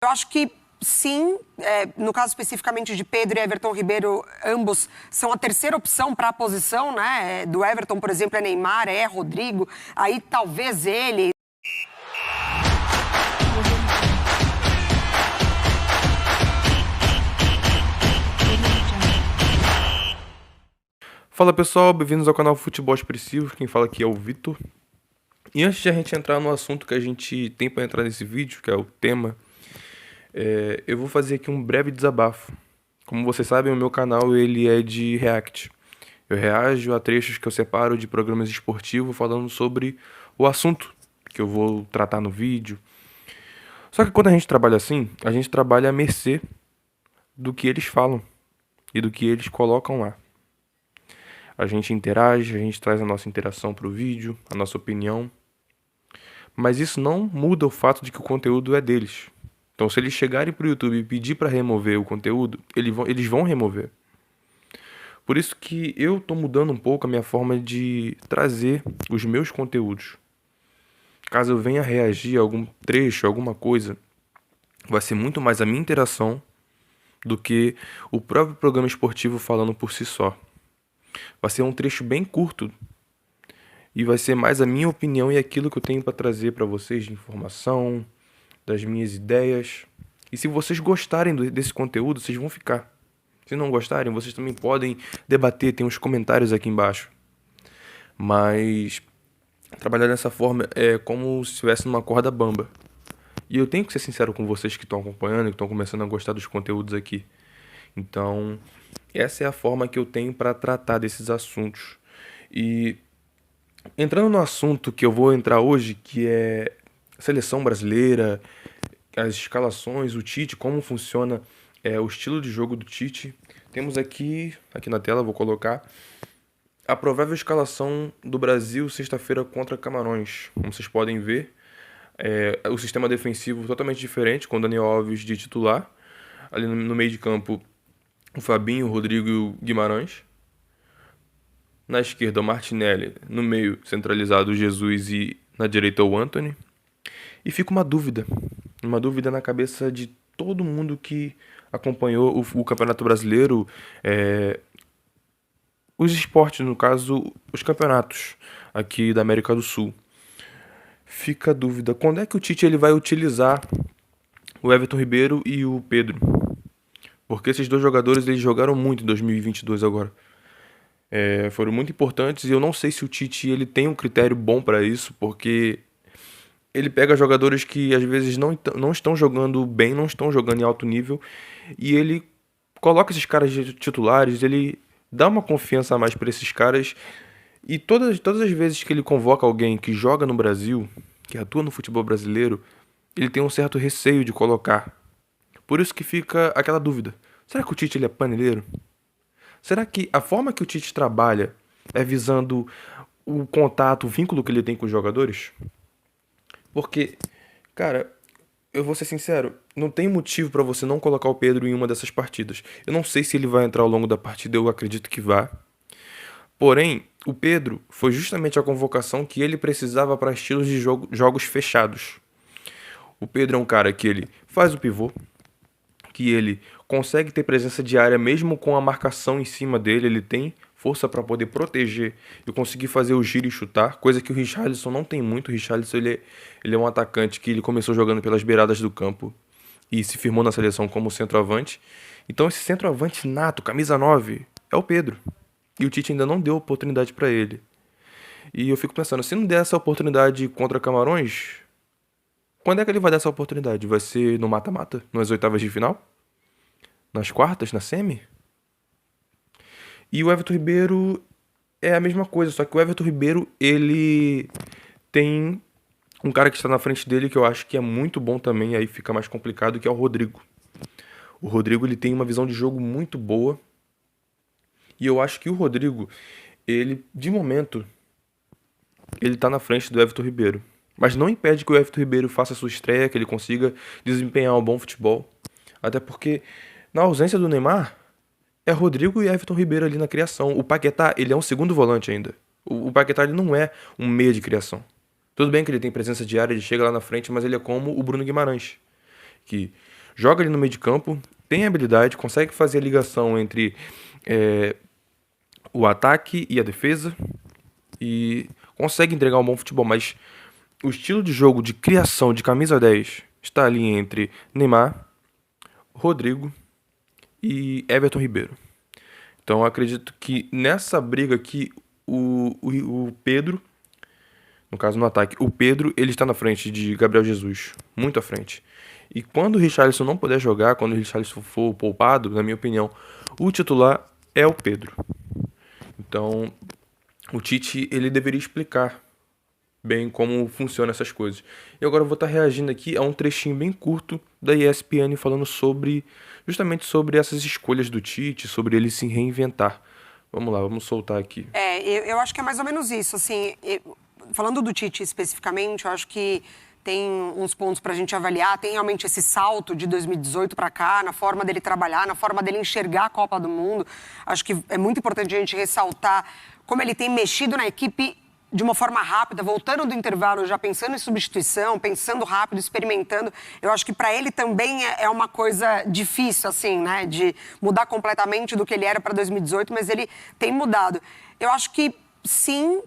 Eu acho que sim, no caso especificamente de Pedro e Everton Ribeiro, ambos são a terceira opção para a posição, né? Do Everton, por exemplo, é Neymar, é Rodrigo, aí talvez ele. Fala pessoal, bem-vindos ao canal Futebol Expressivo, quem fala aqui é o Vitor. E antes de a gente entrar no assunto que a gente tem para entrar nesse vídeo, que é o tema, eu vou fazer aqui um breve desabafo. Como vocês sabem, o meu canal ele é de react. Eu reajo a trechos que eu separo de programas esportivos falando sobre o assunto que eu vou tratar no vídeo. Só que quando a gente trabalha assim, a gente trabalha à mercê do que eles falam e do que eles colocam lá. A gente interage, a gente traz a nossa interação para o vídeo, a nossa opinião. Mas isso não muda o fato de que o conteúdo é deles. Então, se eles chegarem para o YouTube e pedir para remover o conteúdo, eles vão remover. Por isso que eu estou mudando um pouco a minha forma de trazer os meus conteúdos. Caso eu venha reagir a algum trecho, alguma coisa, vai ser muito mais a minha interação do que o próprio programa esportivo falando por si só. Vai ser um trecho bem curto e vai ser mais a minha opinião e aquilo que eu tenho para trazer para vocês de informação, das minhas ideias. E se vocês gostarem desse conteúdo, vocês vão ficar. Se não gostarem, vocês também podem debater, tem uns comentários aqui embaixo. Mas trabalhar dessa forma é como se estivesse numa corda bamba. E eu tenho que ser sincero com vocês que estão acompanhando, que estão começando a gostar dos conteúdos aqui. Então, essa é a forma que eu tenho para tratar desses assuntos. E entrando no assunto que eu vou entrar hoje, que é a seleção brasileira, as escalações, o Tite, como funciona o estilo de jogo do Tite. Temos aqui na tela, vou colocar a provável escalação do Brasil sexta-feira contra Camarões. Como vocês podem ver, o sistema defensivo totalmente diferente, com Daniel Alves de titular. Ali no meio de campo, o Fabinho, o Rodrigo e o Guimarães. Na esquerda, o Martinelli. No meio, centralizado, o Jesus e na direita, o Antony. E fica uma dúvida na cabeça de todo mundo que acompanhou o Campeonato Brasileiro, os esportes, no caso, os campeonatos aqui da América do Sul. Fica a dúvida, quando é que o Tite ele vai utilizar o Everton Ribeiro e o Pedro? Porque esses dois jogadores eles jogaram muito em 2022 agora. Foram muito importantes e eu não sei se o Tite ele tem um critério bom para isso, porque ele pega jogadores que às vezes não estão jogando bem, não estão jogando em alto nível, e ele coloca esses caras de titulares, ele dá uma confiança a mais para esses caras, e todas as vezes que ele convoca alguém que joga no Brasil, que atua no futebol brasileiro, ele tem um certo receio de colocar. Por isso que fica aquela dúvida. Será que o Tite ele é paneleiro? Será que a forma que o Tite trabalha é visando o contato, o vínculo que ele tem com os jogadores? Porque, cara, eu vou ser sincero, não tem motivo pra você não colocar o Pedro em uma dessas partidas. Eu não sei se ele vai entrar ao longo da partida, eu acredito que vá. Porém, o Pedro foi justamente a convocação que ele precisava para estilos de jogos fechados. O Pedro é um cara que ele faz o pivô, que ele consegue ter presença de área mesmo com a marcação em cima dele, ele tem força para poder proteger e conseguir fazer o giro e chutar, coisa que o Richarlison não tem muito. O Richarlison ele é um atacante que ele começou jogando pelas beiradas do campo e se firmou na seleção como centroavante. Então esse centroavante nato, camisa 9, é o Pedro. E o Tite ainda não deu oportunidade para ele. E eu fico pensando, se não der essa oportunidade contra Camarões, quando é que ele vai dar essa oportunidade? Vai ser no mata-mata? Nas oitavas de final? Nas quartas? Na semi? E o Everton Ribeiro é a mesma coisa, só que o Everton Ribeiro, ele tem um cara que está na frente dele que eu acho que é muito bom também, aí fica mais complicado, que é o Rodrigo. O Rodrigo, ele tem uma visão de jogo muito boa. E eu acho que o Rodrigo, ele, de momento, ele tá na frente do Everton Ribeiro. Mas não impede que o Everton Ribeiro faça a sua estreia, que ele consiga desempenhar um bom futebol. Até porque, na ausência do Neymar, é Rodrigo e Everton Ribeiro ali na criação. O Paquetá, ele é um segundo volante ainda. O Paquetá, ele não é um meia de criação. Tudo bem que ele tem presença de área, ele chega lá na frente, mas ele é como o Bruno Guimarães, que joga ali no meio de campo, tem habilidade, consegue fazer a ligação entre o ataque e a defesa e consegue entregar um bom futebol, mas o estilo de jogo, de criação, de camisa 10 está ali entre Neymar, Rodrigo e Everton Ribeiro. Então eu acredito que nessa briga aqui o Pedro, no caso no ataque, o Pedro ele está na frente de Gabriel Jesus, muito à frente. E quando o Richarlison não puder jogar, quando o Richarlison for poupado, na minha opinião, o titular é o Pedro. Então o Tite ele deveria explicar bem como funcionam essas coisas. E agora eu vou estar reagindo aqui a um trechinho bem curto da ESPN falando justamente sobre essas escolhas do Tite, sobre ele se reinventar. Vamos lá, vamos soltar aqui. Eu acho que é mais ou menos isso. Assim, falando do Tite especificamente, eu acho que tem uns pontos para a gente avaliar. Tem realmente esse salto de 2018 para cá, na forma dele trabalhar, na forma dele enxergar a Copa do Mundo. Acho que é muito importante a gente ressaltar como ele tem mexido na equipe de uma forma rápida, voltando do intervalo, já pensando em substituição, pensando rápido, experimentando. Eu acho que para ele também é uma coisa difícil, assim, né? De mudar completamente do que ele era para 2018, mas ele tem mudado. Eu acho que sim,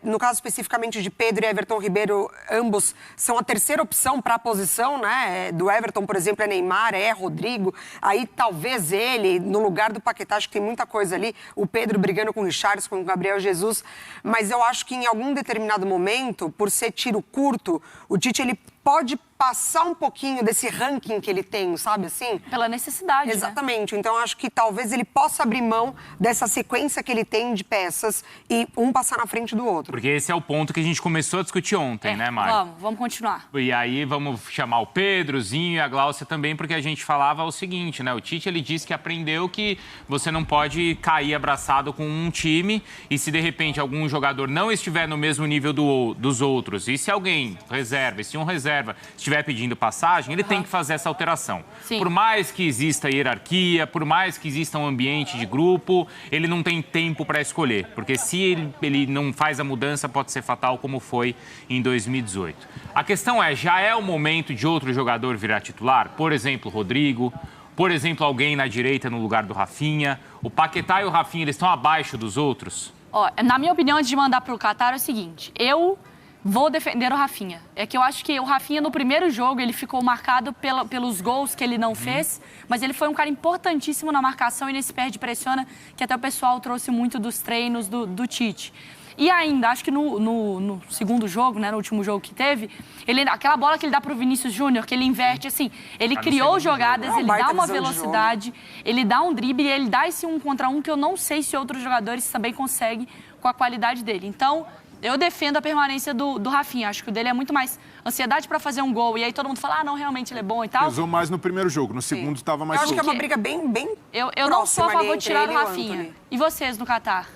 no caso especificamente de Pedro e Everton Ribeiro, ambos são a terceira opção para a posição, né? Do Everton, por exemplo, é Neymar, é Rodrigo. Aí talvez ele, no lugar do Paquetá, acho que tem muita coisa ali. O Pedro brigando com o Richarlison, com o Gabriel Jesus. Mas eu acho que em algum determinado momento, por ser tiro curto, o Tite ele pode passar um pouquinho desse ranking que ele tem, sabe assim? Pela necessidade, Exatamente. Né? Então, acho que talvez ele possa abrir mão dessa sequência que ele tem de peças e um passar na frente do outro. Porque esse é o ponto que a gente começou a discutir ontem, né, Mari? Vamos continuar. E aí vamos chamar o Pedrozinho e a Gláucia também, porque a gente falava o seguinte, né? O Tite, ele disse que aprendeu que você não pode cair abraçado com um time e se de repente algum jogador não estiver no mesmo nível dos outros, e se alguém reserva, e se um reserva estiver pedindo passagem, ele tem que fazer essa alteração. Sim. Por mais que exista hierarquia, por mais que exista um ambiente de grupo, ele não tem tempo para escolher, porque se ele não faz a mudança, pode ser fatal, como foi em 2018. A questão já é o momento de outro jogador virar titular? Por exemplo, Rodrigo, por exemplo, alguém na direita no lugar do Rafinha. O Paquetá e o Rafinha, eles estão abaixo dos outros? Na minha opinião, antes de mandar para o Qatar, é o seguinte, eu vou defender o Rafinha. É que eu acho que o Rafinha, no primeiro jogo, ele ficou marcado pelos gols que ele não fez, mas ele foi um cara importantíssimo na marcação e nesse perde-pressiona, que até o pessoal trouxe muito dos treinos do Tite. E ainda, acho que no segundo jogo, né, no último jogo que teve, aquela bola que ele dá para o Vinícius Júnior, que ele inverte, assim, ele criou jogadas, ele dá uma velocidade, ele dá um drible e ele dá esse 1 contra 1 que eu não sei se outros jogadores também conseguem com a qualidade dele. Então, eu defendo a permanência do Rafinha. Acho que o dele é muito mais ansiedade para fazer um gol. E aí todo mundo fala, não, realmente ele é bom e tal. Pesou mais no primeiro jogo, no segundo estava mais... Eu acho que é uma briga bem eu não sou a favor de tirar o Rafinha. E vocês, no Qatar?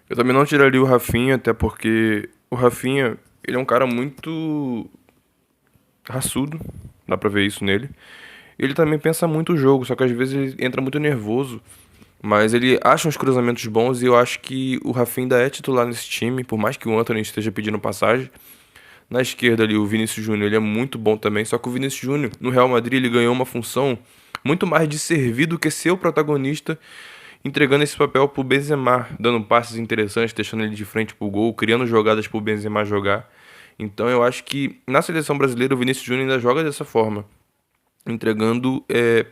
Eu também não tiraria o Rafinha, até porque o Rafinha, ele é um cara muito raçudo, dá pra ver isso nele. Ele também pensa muito o jogo, só que às vezes ele entra muito nervoso. Mas ele acha uns cruzamentos bons e eu acho que o Rafinha ainda é titular nesse time, por mais que o Antony esteja pedindo passagem. Na esquerda ali, o Vinícius Júnior, ele é muito bom também, só que o Vinícius Júnior, no Real Madrid, ele ganhou uma função muito mais de servir do que ser o protagonista, entregando esse papel pro Benzema, dando passes interessantes, deixando ele de frente pro gol, criando jogadas pro Benzema jogar. Então eu acho que na seleção brasileira o Vinícius Júnior ainda joga dessa forma, entregando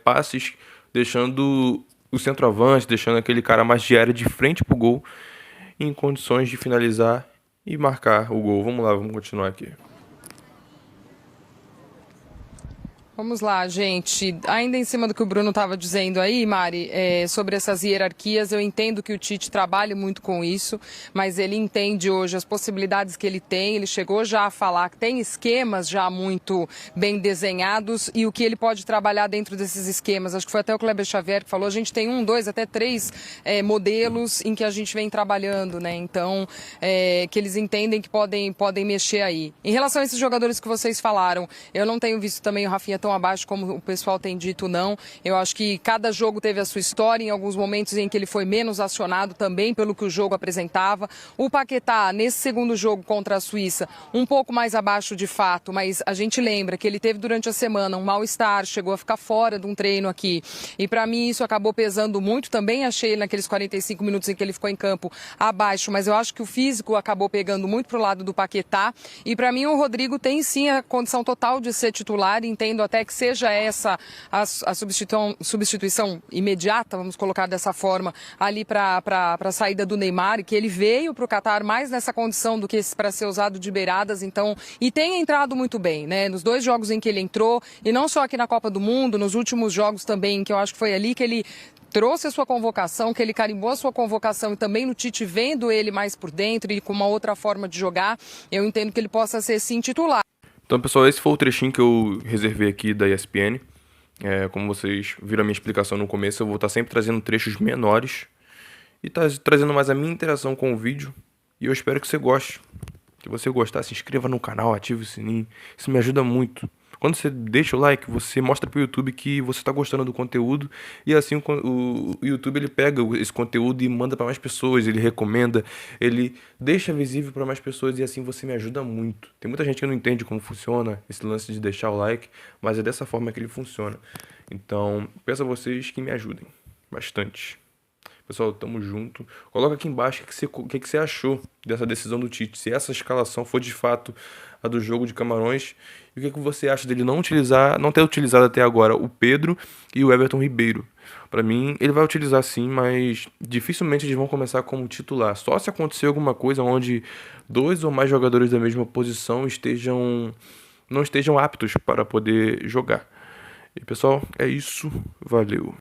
passes, deixando o centroavante, deixando aquele cara mais de área de frente pro gol, em condições de finalizar e marcar o gol. Vamos lá, vamos continuar aqui. Vamos lá, gente. Ainda em cima do que o Bruno estava dizendo aí, Mari, sobre essas hierarquias, eu entendo que o Tite trabalha muito com isso, mas ele entende hoje as possibilidades que ele tem. Ele chegou já a falar que tem esquemas já muito bem desenhados e o que ele pode trabalhar dentro desses esquemas. Acho que foi até o Kleber Xavier que falou, a gente tem 1, 2, até 3 modelos em que a gente vem trabalhando, né? Então, que eles entendem que podem mexer aí. Em relação a esses jogadores que vocês falaram, eu não tenho visto também o Rafinha tão tão abaixo como o pessoal tem dito, não. Eu acho que cada jogo teve a sua história, em alguns momentos em que ele foi menos acionado também pelo que o jogo apresentava. O Paquetá, nesse segundo jogo contra a Suíça, um pouco mais abaixo de fato, mas a gente lembra que ele teve durante a semana um mal-estar, chegou a ficar fora de um treino aqui. E para mim isso acabou pesando muito. Também achei naqueles 45 minutos em que ele ficou em campo abaixo, mas eu acho que o físico acabou pegando muito pro lado do Paquetá. E para mim o Rodrigo tem sim a condição total de ser titular. Entendo até que seja essa a substituição imediata, vamos colocar dessa forma, ali para a saída do Neymar, que ele veio para o Catar mais nessa condição do que para ser usado de beiradas, então, e tem entrado muito bem, né? Nos 2 jogos em que ele entrou, e não só aqui na Copa do Mundo, nos últimos jogos também, que eu acho que foi ali que ele trouxe a sua convocação, que ele carimbou a sua convocação, e também no Tite vendo ele mais por dentro e com uma outra forma de jogar, eu entendo que ele possa ser sim titular. Então, pessoal, esse foi o trechinho que eu reservei aqui da ESPN. Como vocês viram a minha explicação no começo, eu vou estar sempre trazendo trechos menores e trazendo mais a minha interação com o vídeo. E eu espero que você goste. Se você gostar, se inscreva no canal, ative o sininho. Isso me ajuda muito. Quando você deixa o like, você mostra para o YouTube que você está gostando do conteúdo. E assim o YouTube ele pega esse conteúdo e manda para mais pessoas. Ele recomenda, ele deixa visível para mais pessoas. E assim você me ajuda muito. Tem muita gente que não entende como funciona esse lance de deixar o like. Mas é dessa forma que ele funciona. Então, peço a vocês que me ajudem bastante. Pessoal, tamo junto. Coloca aqui embaixo o que você achou dessa decisão do Tite. Se essa escalação for de fato a do jogo de Camarões. E o que você acha dele não ter utilizado até agora o Pedro e o Everton Ribeiro. Para mim, ele vai utilizar sim, mas dificilmente eles vão começar como titular. Só se acontecer alguma coisa onde 2 ou mais jogadores da mesma posição não estejam aptos para poder jogar. E pessoal, é isso. Valeu.